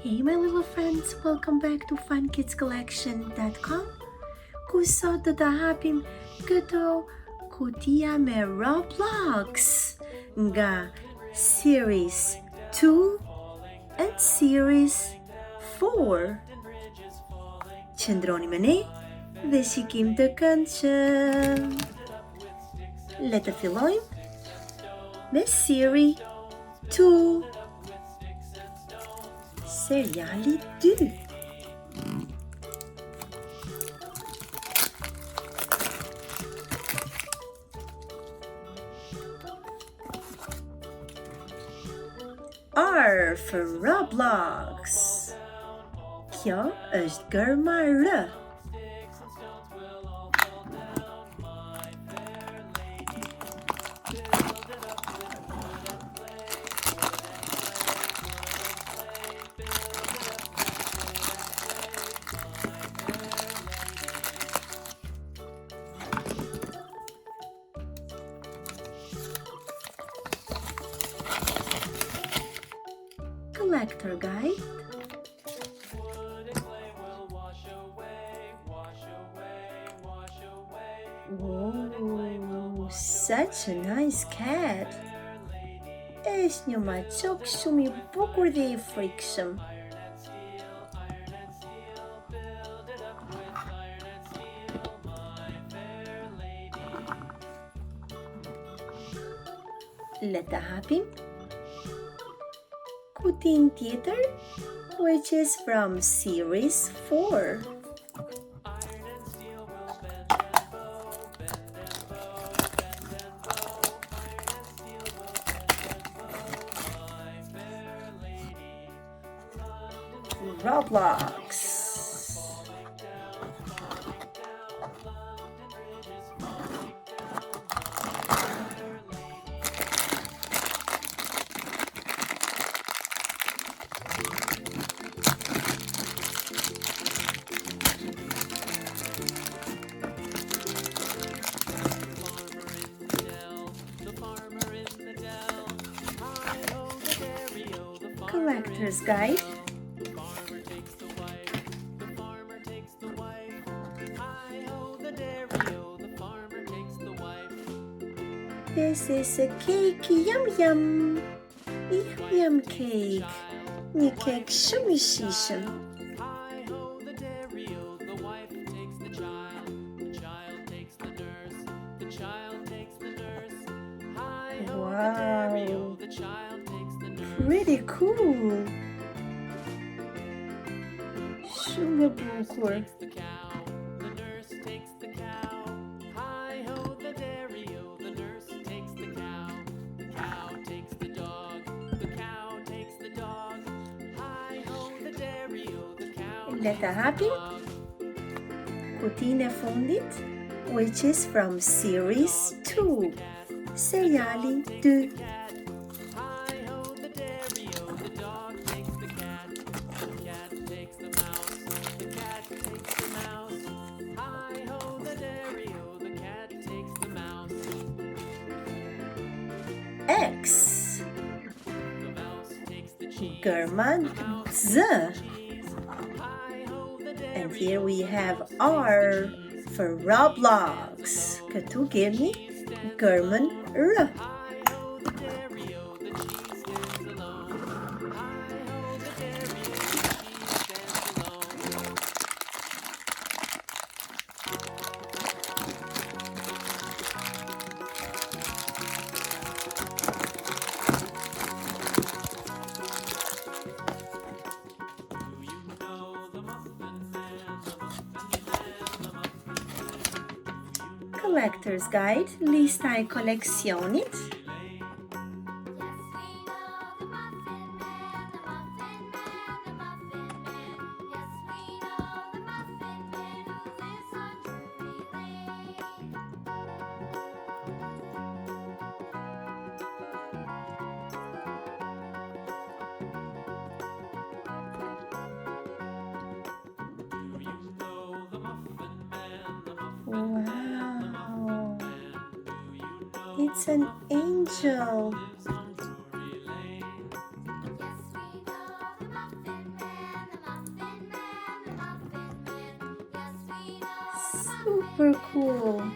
Hey my little friends, welcome back to funkidscollection.com ku sot do ta hapim këto kutia me Roblox nga series 2 and series 4. Qëndroni me ne dhe shikim të kendshem. Le të fillojmë me series 2. Seriali 2. R for Roblox. Kjo është gërma R. Collector guide. Oh, such a nice cat. Është një maçok shumë i bukur dhe i frikshëm. Le të hapim kutin tjetër, which is from series 4. Roblox. Collector's guide. This is a cake, yum yum. Yum yum cake. Një cake shumë i shishëm. Wow. Pretty cool. Shumë e bukur. Le të hapim kutinë e fundit, which is from series 2. Seriali 2. X. Gërma Z. And here we have R for Roblox. Këtu kemi gërmën R. Collector's Guide, lista e koleksionit. Wow, it's an angel. Super cool.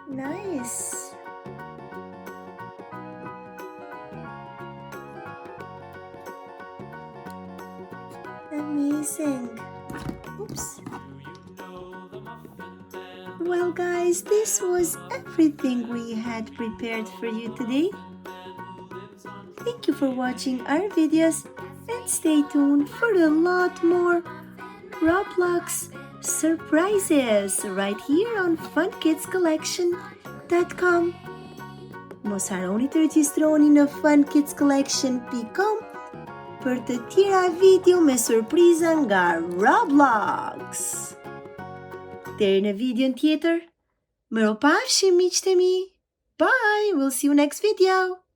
Nice. Amazing. Oops. Well, guys, this was everything we had prepared for you today. Thank you for watching our videos and stay tuned for a lot more Roblox surprises right here on funkidscollection.com. Mos harroni të regjistroni në funkidscollection.com për të tjera video me surpriza nga Roblox. Deri në videon tjetër, mirupafshim miqtë e mi. Bye, we'll see you next video.